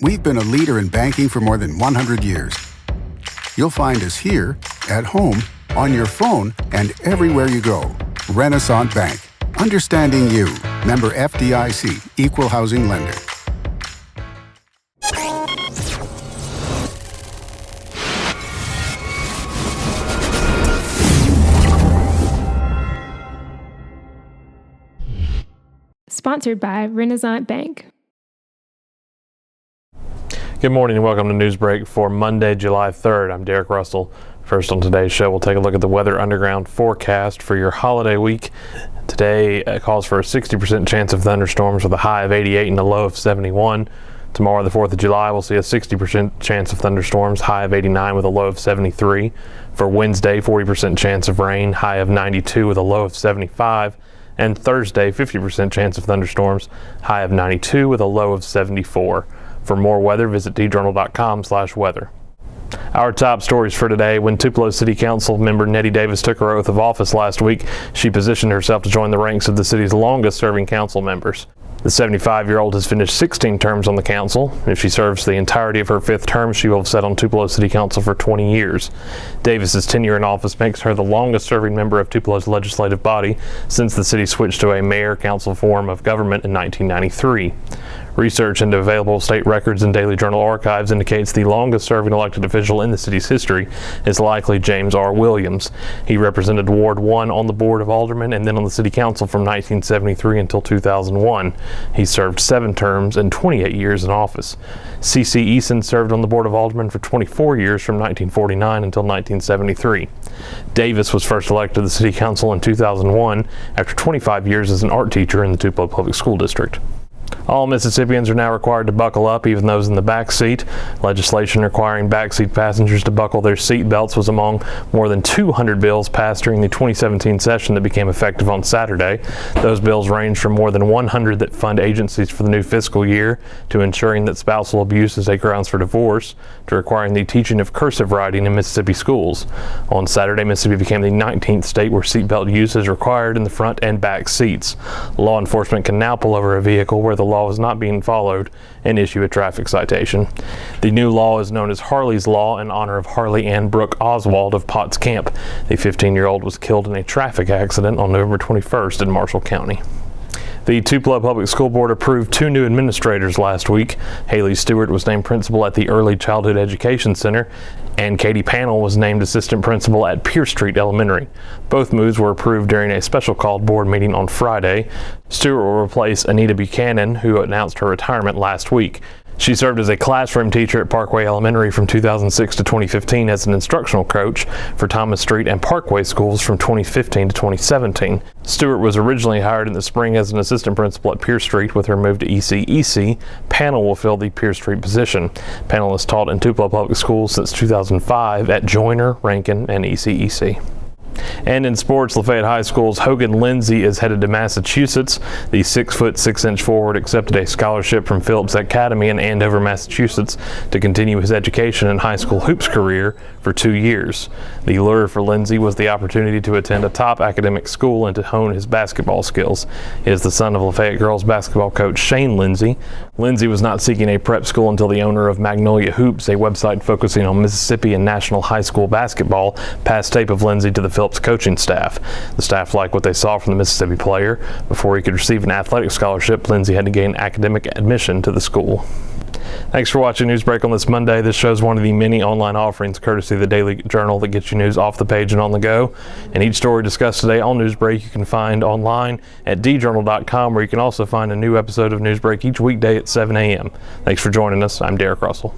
We've been a leader in banking for more than 100 years. You'll find us here, at home, on your phone, and everywhere you go. Renaissance Bank. Understanding you. Member FDIC. Equal housing lender. Sponsored by Renaissance Bank. Good morning and welcome to Newsbreak for Monday, July 3rd. I'm Derek Russell. First on today's show, we'll take a look at the Weather Underground forecast for your holiday week. Today calls for a 60% chance of thunderstorms with a high of 88 and a low of 71. Tomorrow, the 4th of July, we'll see a 60% chance of thunderstorms, high of 89 with a low of 73. For Wednesday, 40% chance of rain, high of 92 with a low of 75. And Thursday, 50% chance of thunderstorms, high of 92 with a low of 74. For more weather, visit djournal.com/weather. Our top stories for today: when Tupelo City Council member Nettie Davis took her oath of office last week, she positioned herself to join the ranks of the city's longest-serving council members. The 75-year-old has finished 16 terms on the council. If she serves the entirety of her 5th term, she will have sat on Tupelo City Council for 20 years. Davis's tenure in office makes her the longest-serving member of Tupelo's legislative body since the city switched to a mayor-council form of government in 1993. Research into available state records and Daily Journal archives indicates the longest-serving elected official in the city's history is likely James R. Williams. He represented Ward 1 on the Board of Aldermen and then on the City Council from 1973 until 2001. He served 7 terms and 28 years in office. C.C. Eason served on the Board of Aldermen for 24 years from 1949 until 1973. Davis was first elected to the City Council in 2001 after 25 years as an art teacher in the Tupelo Public School District. All Mississippians are now required to buckle up, even those in the back seat. Legislation requiring backseat passengers to buckle their seat belts was among more than 200 bills passed during the 2017 session that became effective on Saturday. Those bills range from more than 100 that fund agencies for the new fiscal year, to ensuring that spousal abuse is a grounds for divorce, to requiring the teaching of cursive writing in Mississippi schools. On Saturday, Mississippi became the 19th state where seatbelt use is required in the front and back seats. Law enforcement can now pull over a vehicle where the law is not being followed and issue a traffic citation. The new law is known as Harley's Law in honor of Harley Ann Brooke Oswald of Potts Camp. The 15-year-old was killed in a traffic accident on November 21st in Marshall County. The Tupelo Public School Board approved 2 new administrators last week. Haley Stewart was named principal at the Early Childhood Education Center, and Katie Pannell was named assistant principal at Pierce Street Elementary. Both moves were approved during a special called board meeting on Friday. Stewart will replace Anita Buchanan, who announced her retirement last week. She served as a classroom teacher at Parkway Elementary from 2006 to 2015 as an instructional coach for Thomas Street and Parkway schools from 2015 to 2017. Stewart was originally hired in the spring as an assistant principal at Pierce Street. With her move to ECEC, Pannell will fill the Pierce Street position. Pannell has taught in Tupelo Public Schools since 2005 at Joyner, Rankin, and ECEC. And in sports, Lafayette High School's Hogan Linzy is headed to Massachusetts. The 6'6" forward accepted a scholarship from Phillips Academy in Andover, Massachusetts, to continue his education and high school hoops career for 2 years. The lure for Linzy was the opportunity to attend a top academic school and to hone his basketball skills. He is the son of Lafayette girls basketball coach Shane Linzy. Linzy was not seeking a prep school until the owner of Magnolia Hoops, a website focusing on Mississippi and national high school basketball, passed tape of Linzy to the Phillips coaching staff. The staff liked what they saw from the Mississippi player. Before he could receive an athletic scholarship, Linzy had to gain academic admission to the school. Thanks for watching Newsbreak on this Monday. This show is one of the many online offerings courtesy of the Daily Journal that gets you news off the page and on the go. And each story discussed today on Newsbreak you can find online at djournal.com, where you can also find a new episode of Newsbreak each weekday at 7 a.m. Thanks for joining us. I'm Derek Russell.